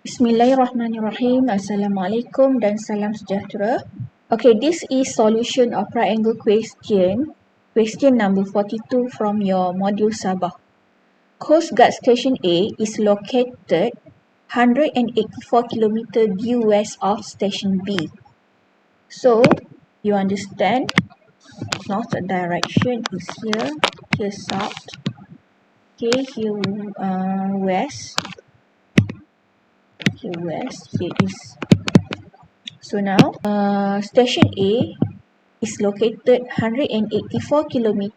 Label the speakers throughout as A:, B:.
A: Bismillahirrahmanirrahim. Assalamualaikum dan salam sejahtera. Okay, this is solution of triangle question. Question number 42 from your module Sabah. Coast Guard Station A is located 184 km due west of Station B. So, you understand, north direction is here south, okay, here west, here east. So now, Station A is located 184 km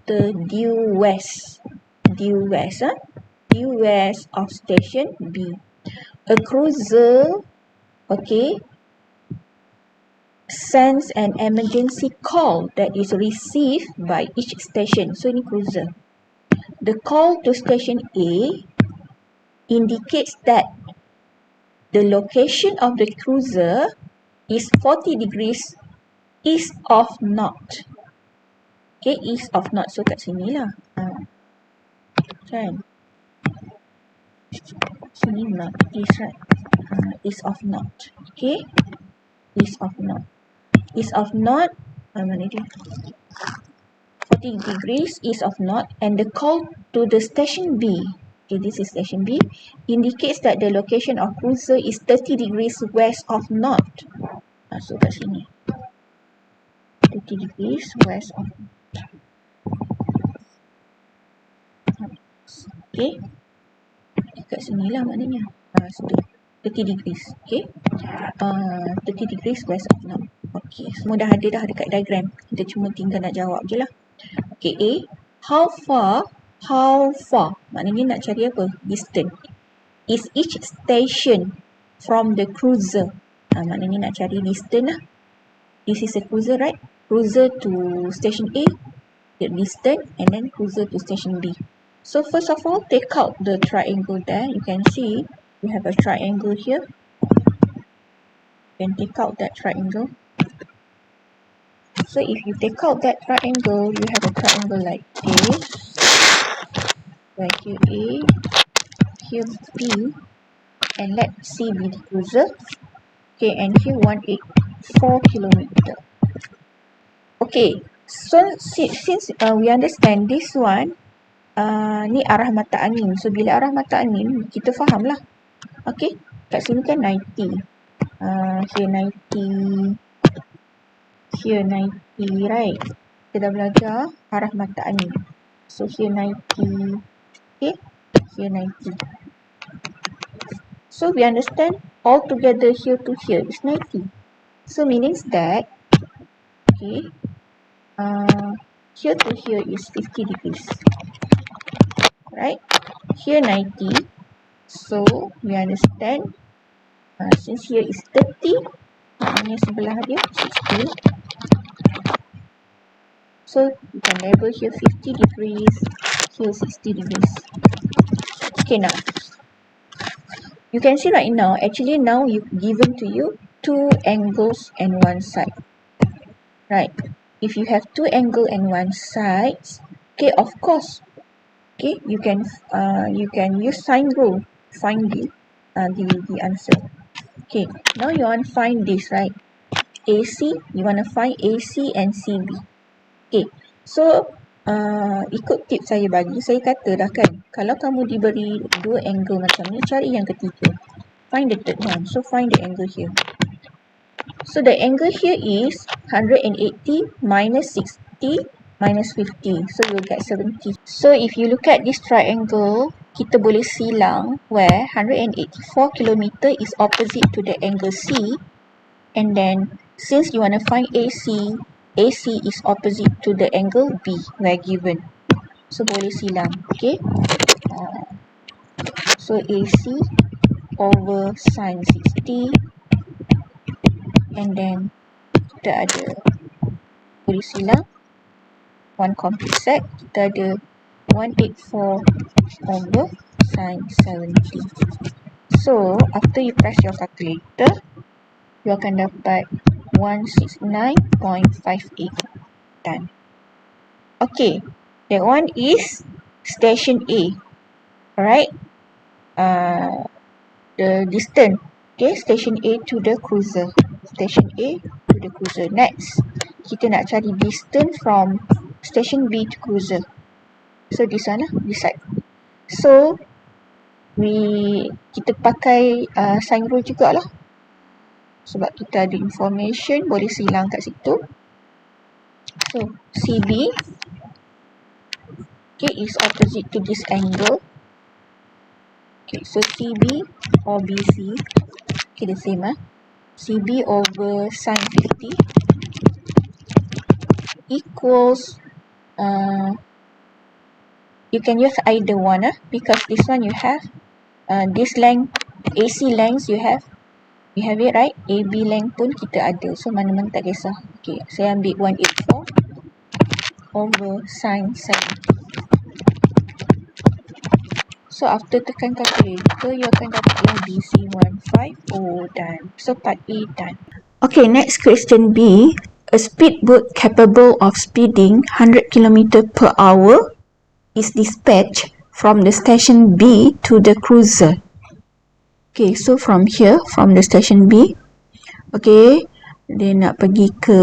A: due west of Station B. A cruiser, okay, sends an emergency call that is received by each station. So ini cruiser. The call to Station A indicates that the location of the cruiser is 40 degrees east of north. Okay, east of north. So kat sini lah. Kan? Sini north, east, right? East of north. Okay? East of north. East of north, mana dia? 40 degrees east of north, and the call to the Station B, okay, this is Station B, indicates that the location of cruiser is 30 degrees west of north. So kat sini. 30 degrees west of north. Okay. Kat sini lah maknanya. 30 degrees. Okay. 30 degrees west of north. Okay. Semua dah ada dah dekat diagram. Kita cuma tinggal nak jawab je lah. Okay. A. How far. Maknanya nak cari apa? Distance. Is each station from the cruiser. Maknanya nak cari distance lah. This is a cruiser, right? Cruiser to Station A. The distance. And then cruiser to Station B. So first of all, take out the triangle there. You can see we have a triangle here. You can take out that triangle. So if you take out that triangle, you have a triangle like this. Right here A, here B, and let C be the cruiser. Okay, and here 184 kilometer. Okay, so since we understand this one, ni arah mata angin. So bila arah mata angin, kita faham lah. Okay, kat sini kan 90. Here 90. Here 90, right? Kita dah belajar arah mata angin. So here 90. Okay, here 90. So we understand all together here to here is 90. So means that, okay, here to here is 50 degrees. Right? Here 90. So we understand since here is 30, maknanya sebelah dia 60. So you can label here 50 degrees, here 60 degrees. Okay, now you can see right now, actually now you've given to you two angles and one side. Right? If you have two angles and one side, okay, of course, okay, you can use sine rule, find the answer. Okay, now you want to find this, right? AC, you want to find AC and CB. Okay, so ikut tips saya bagi, saya kata dah kan, kalau kamu diberi dua angle macam ni, cari yang ketiga. Find the third one. So find the angle here. So the angle here is 180 minus 60 minus 50. So you'll get 70. So if you look at this triangle, kita boleh silang where 184 km is opposite to the angle C. And then since you want to find AC, AC is opposite to the angle B where given. So boleh silang. Okay. So AC over sine 60. And then kita ada boleh silang one complete set, kita ada 184 over sine 70. So after you press your calculator, you akan dapat 169.58. Done. Okay, that one is Station A. Alright, the distance Okay, station A to the cruiser. Station A to the cruiser. Next, kita nak cari distance from station B to cruiser. So this one lah, this side. So kita pakai sign rule jugalah. Sebab kita ada information boleh silang kat situ. So CB okay, is opposite to this angle. Okay, so CB or BC okay, the same CB over sin 50 equals you can use either one because this one you have this length AC length you have it right, AB length pun kita ada, so mana-mana tak kisah. Okay, saya ambil 184 over sin 70. So after tekan calculator, you akan dapat yang BC150 done. So part A done. Okay, next question B. A speedboat capable of speeding 100 km per hour is dispatched from the station B to the cruiser. Okay, so from here, from the station B, okay, dia nak pergi ke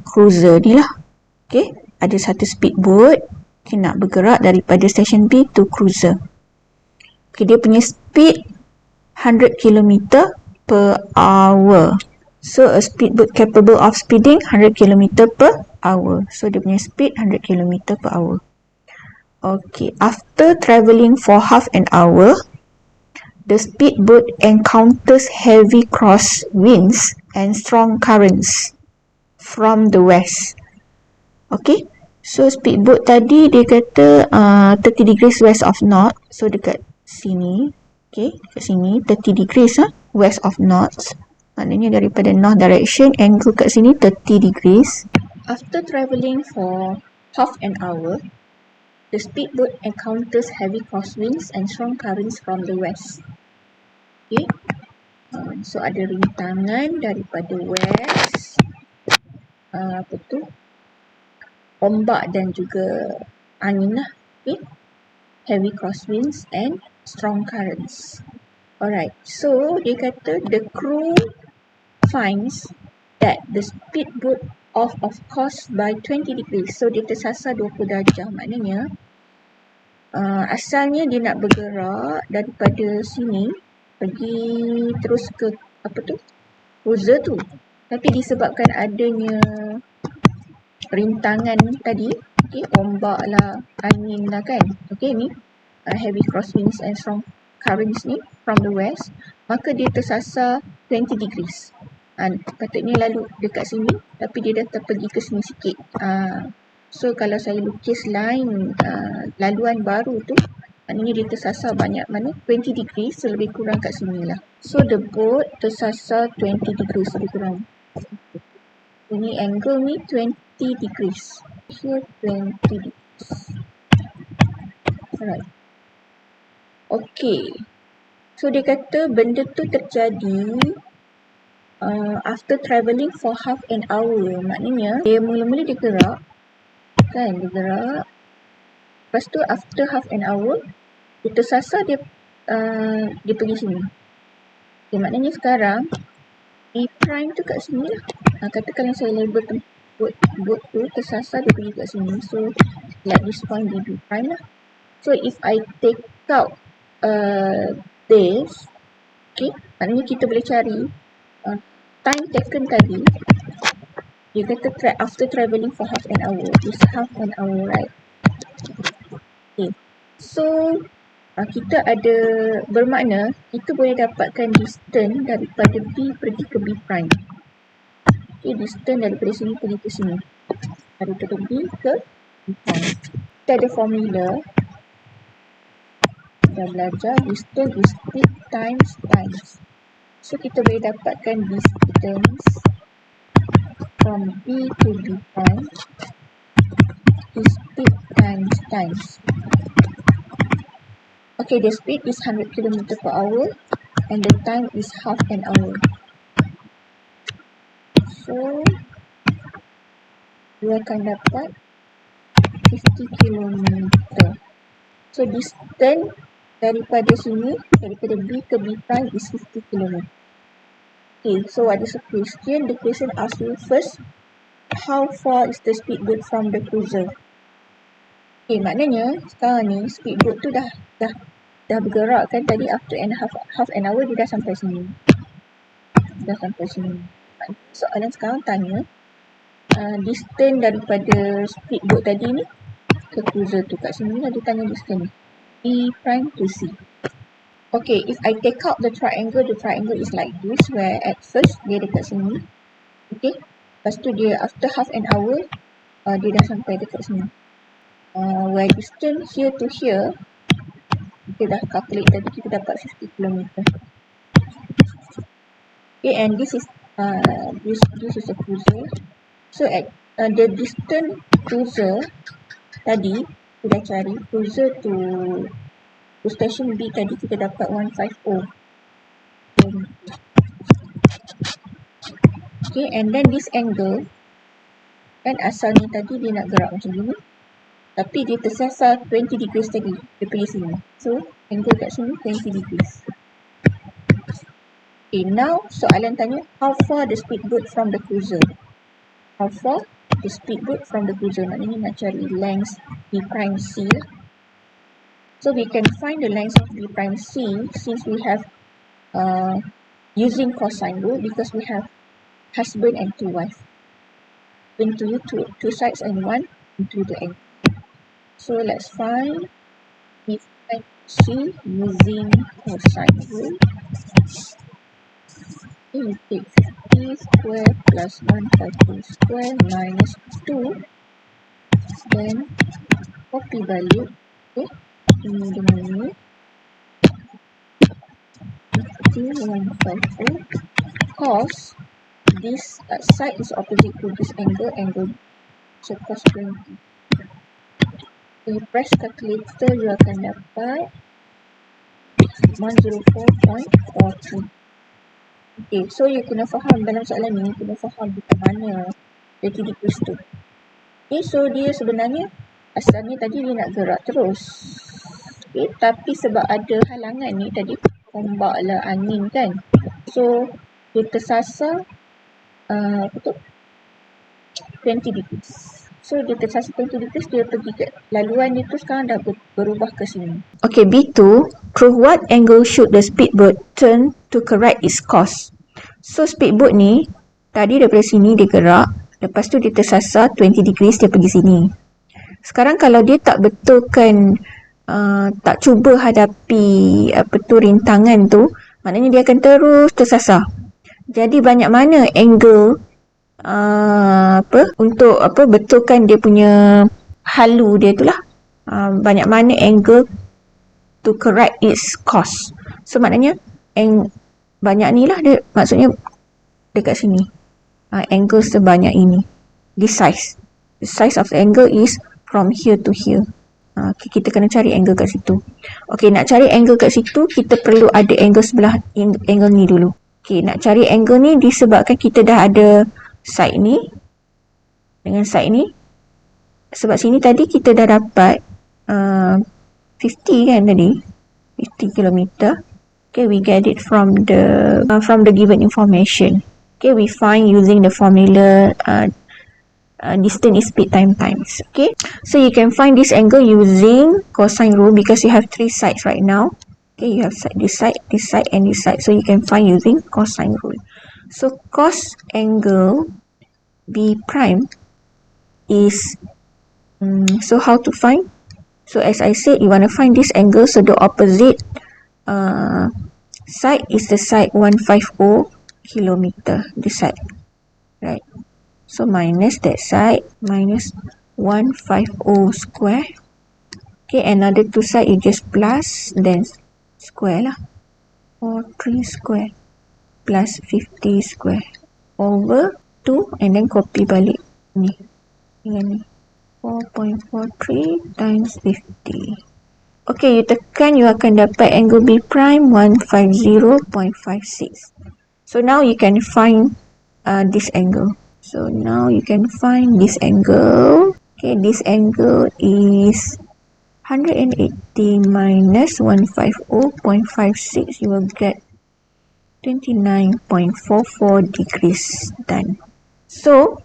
A: cruiser ni lah. Okay, ada satu speedboat, okay, nak bergerak daripada station B to cruiser. Okay, dia punya speed 100 km per hour. So, a speedboat capable of speeding 100 km per hour. So, dia punya speed 100 km per hour. Okay, after travelling for half an hour, the speedboat encounters heavy crosswinds and strong currents from the west. Okay, so speedboat tadi dia kata 30 degrees west of north. So, dekat sini, okay, dekat sini 30 degrees west of north, maknanya daripada north direction, angle kat sini 30 degrees. After travelling for half an hour, the speedboat encounters heavy crosswinds and strong currents from the west. Okay, so ada rintangan daripada west, ombak dan juga angin lah. Okay, heavy crosswinds and strong currents. Alright, so dia kata the crew finds that the speedboat off of course by 20 degrees. So dia tersasar 20 darjah. Maknanya asalnya dia nak bergerak daripada sini pergi terus ke cruiser tu. Tapi disebabkan adanya rintangan tadi, okay, ombak lah, angin lah kan. Okay, ni heavy crosswinds and strong currents ni from the west, maka dia tersasar 20 degrees. Patutnya lalu dekat sini, tapi dia dah terpergi ke sini sikit. So kalau saya lukis line laluan baru tu, maknanya dia tersasar banyak mana? 20 degrees, so lebih kurang kat sini lah. So the boat tersasar 20 degrees lebih kurang. Ini angle ni 20 degrees. Here 20 degrees. Alright. Okay, so dia kata benda tu terjadi after travelling for half an hour. Maknanya dia mula-mula dia gerak, kan, dia gerak. Lepas tu after half an hour dia tersasar, dia pergi sini. Okay, maknanya sekarang B prime tu kat sini lah. Katakanlah saya label boat tu tersasar, dia pergi kat sini. So like this point B prime lah. So if I take out this, okay, maknanya kita boleh cari time taken tadi. Dia kata after travelling for half an hour is half an hour, right? Okay, so kita ada bermakna kita boleh dapatkan distance daripada B pergi ke B prime. Okay, distance daripada sini pergi ke sini, daripada B ke B prime. Kita ada formula, kita belajar distance is speed times times. So kita boleh dapatkan distance from B to B prime is speed times times. Okay, the speed is 100 km per hour and the time is half an hour. So we akan dapat 50 km. So distance daripada sini, daripada B ke B prime is 50 km. Okay, so ada question. The question asks you first, how far is the speedboat from the cruiser? Okay, maknanya sekarang ni speedboat tu dah bergerak kan tadi after half an hour dia dah sampai sini. Soalan sekarang tanya distance daripada speedboat tadi ni ke cruiser tu. Kat sini lah dia tanya distance ni. B prime to C. Okay, if I take out the triangle is like this, where at first dia dekat sini. Okay, lepas tu dia after half an hour dia dah sampai dekat sini. Where distance here to here, kita dah calculate tadi, kita dapat 50 km. Okay, and this is a cruiser. So at the distance cruiser tadi kita dah cari cruiser to station B tadi kita dapat 150. Okay, and then this angle kan asalnya tadi dia nak gerak macam ni, tapi dia tersasar 20 degrees tadi dia pergi sini. So angle kat sini 20 degrees. Okay, now soalan tanya how far the speedboat from the cruiser. How far the speedboat from the cruiser. Maknanya nak cari length B prime C. So we can find the length of B prime C since we have using cosine rule, because we have husband and two wives. Into two sides and one into the angle. So let's find B prime C using cosine rule. We take 50 square plus 150 square minus 2. Then copy balik. Okay, ini dengan ini 150 cos this side is opposite to this angle, so cos 20. When you press calculator, you akan dapat 104.42. Okay, so you kena faham dalam soalan ni, kena faham macam mana 30 degrees tu. Okay, so dia sebenarnya asalnya tadi dia nak gerak terus. Okay, tapi sebab ada halangan ni tadi, ombak lah, angin kan, so dia tersasar 20 degrees. So dia tersasar 20 degrees, dia pergi ke laluan dia tu sekarang dah berubah ke sini. Okay, B2, through what angle should the speedboat turn to correct its course? So speedboat ni tadi daripada sini dia gerak, lepas tu dia tersasar 20 degrees, dia pergi sini. Sekarang kalau dia tak betulkan tak cuba hadapi rintangan tu, maknanya dia akan terus tersasar. Jadi banyak mana angle untuk betulkan dia punya halu dia tu lah, banyak mana angle to correct its course. So maknanya banyak ni lah dia, maksudnya dekat sini angle sebanyak ini. The size of the angle is from here to here. Okay, kita kena cari angle kat situ. Okay, nak cari angle kat situ, kita perlu ada angle sebelah angle ni dulu. Okay, nak cari angle ni disebabkan kita dah ada side ni dengan side ni. Sebab sini tadi kita dah dapat 50 kan tadi, 50 km. Okay, we get it from the given information. Okay, we find using the formula distance is speed times. Okay, so you can find this angle using cosine rule because you have three sides right now. Okay, you have this side, and this side. So you can find using cosine rule. So cos angle B prime is so how to find? So as I said, you want to find this angle. So the opposite side is the side 150 kilometer. This side, right? So minus that side, minus 150 square. Okay, another two side you just plus, then square lah. 43 square plus 50 square over 2, and then copy balik ni. Dengan ni. 4.43 times 50. Okay, you tekan, you akan dapat angle B prime 150.56. So now you can find this angle. So now you can find this angle. Okay, this angle is 180 minus 150.56. You will get 29.44 degrees. Done. So,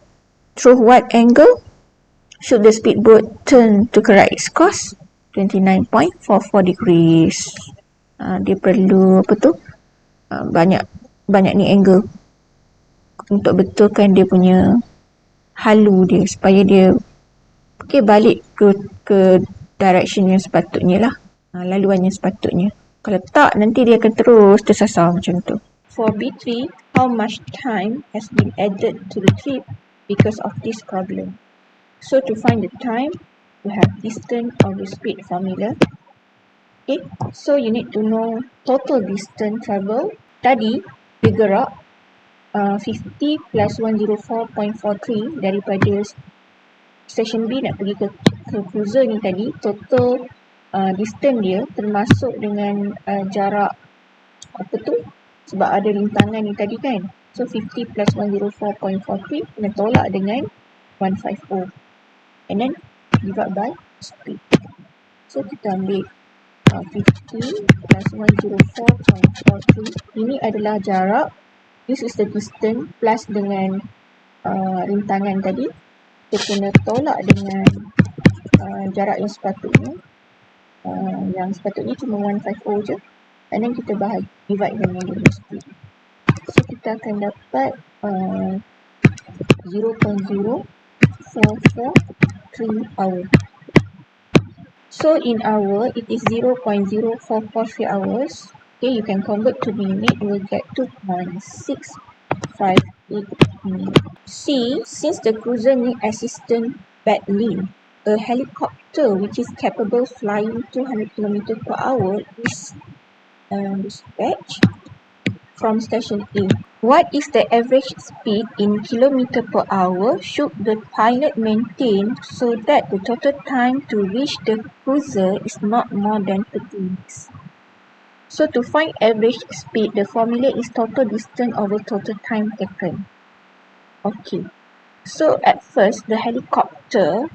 A: through what angle should the speedboat turn to correct its course? 29.44 degrees. Dia perlu apa tu? Banyak ni angle untuk betulkan dia punya halu dia supaya dia balik ke direction yang sepatutnya lah. Laluan yang sepatutnya. Kalau tak, nanti dia akan terus tersasar macam tu. For B3, how much time has been added to the trip because of this problem? So to find the time, we have distance over speed formula. Okay, so you need to know total distance travel. Tadi, dia gerak 50 plus 104.43 daripada station B nak pergi ke cruiser ni tadi. Total distance dia termasuk dengan jarak apa tu, sebab ada rintangan ni tadi kan. So 50 plus 104.43 kena tolak dengan 150 and then divide by speed. So kita ambil 50 plus 104.43, ini adalah jarak, this is the distance plus dengan rintangan tadi. Kita kena tolak dengan jarak yang sepatutnya. Yang sepatutnya cuma 150 je. And then kita divide dengan speed. So kita akan dapat 0.0443 hour. So in hour, it is 0.0443 hours. Okay, you can convert to minute, you will get 2.658 minutes. C, since the cruiser needs assistance badly, a helicopter which is capable flying 200 km per hour is dispatched from station A. What is the average speed in km per hour should the pilot maintain so that the total time to reach the cruiser is not more than 30 minutes? So to find average speed, the formula is total distance over total time taken. Okay. So at first, the helicopter,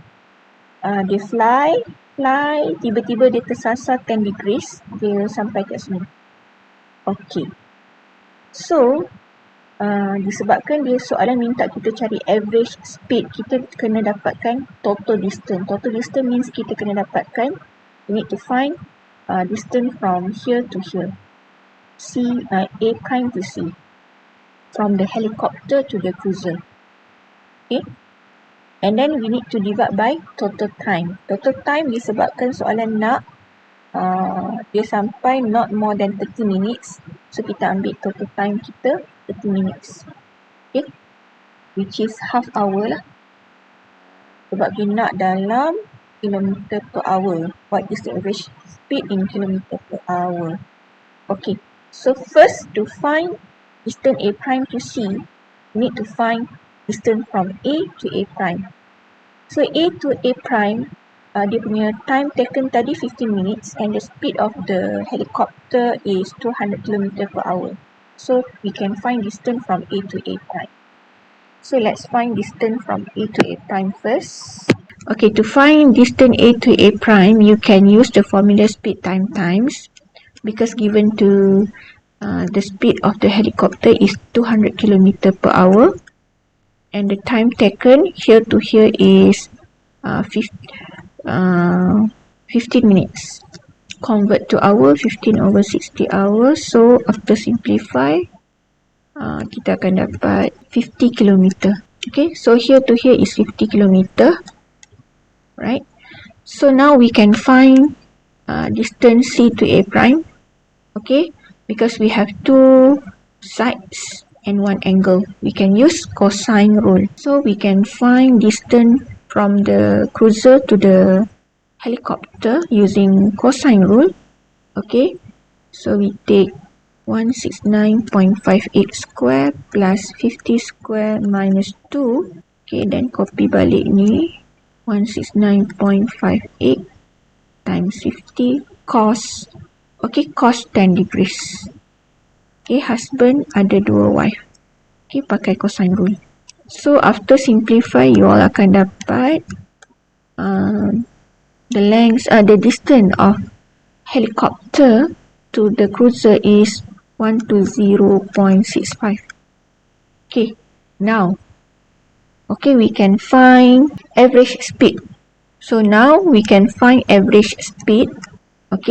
A: dia fly, tiba-tiba dia tersasar 10 degrees, dia sampai kat sini. Okay. So, disebabkan dia soalan minta kita cari average speed, kita kena dapatkan total distance. Total distance means kita kena dapatkan, we need to find distance from here to here. A prime to C. From the helicopter to the cruiser. Okay. And then we need to divide by total time. Total time disebabkan soalan nak dia sampai not more than 30 minutes. So kita ambil total time kita 30 minutes. Okay. Which is half hour lah. Sebab dia nak dalam kilometer per hour. What is the average speed in kilometer per hour? Okay. So first to find distance A prime to C, we need to find distance from A to A prime. So A to A prime, dia punya time taken tadi 15 minutes and the speed of the helicopter is 200 km per hour. So we can find distance from A to A prime. So let's find distance from A to A prime first. Okay, to find distance A to A prime, you can use the formula speed times, because given to the speed of the helicopter is 200 km per hour and the time taken here to here is 15 minutes. Convert to hour, 15 over 60 hours. So after simplify, kita akan dapat 50 km. Okay, so here to here is 50 km. Right. So now we can find distance C to A prime. Okay, because we have two sides and one angle, we can use cosine rule. So we can find distance from the cruiser to the helicopter using cosine rule. Okay, so we take 169.58 square plus 50 square minus 2. Okay, then copy balik ni, 169.58 times 50 cos. Okay, cos 10 degrees. Okay, husband ada 2 wife. Okay, pakai cosine rule. So after simplify, you all akan dapat the the distance of helicopter to the cruiser is 120.65. Okay, now, we can find average speed. So now we can find average speed,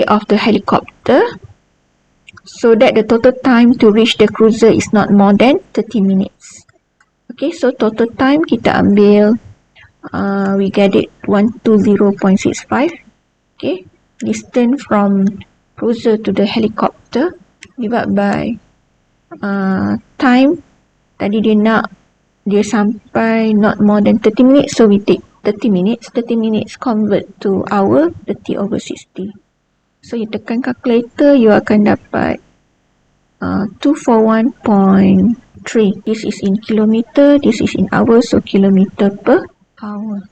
A: of the helicopter, so that the total time to reach the cruiser is not more than 30 minutes. Okay, so total time kita ambil, we get it 120.65. Okay, distance from cruiser to the helicopter divided by time. Tadi dia sampai not more than 30 minutes, so we take 30 minutes. 30 minutes convert to hour, 30/60. So you tekan calculator, you akan dapat 241.3. This is in kilometer, this is in hour, so kilometer per hour.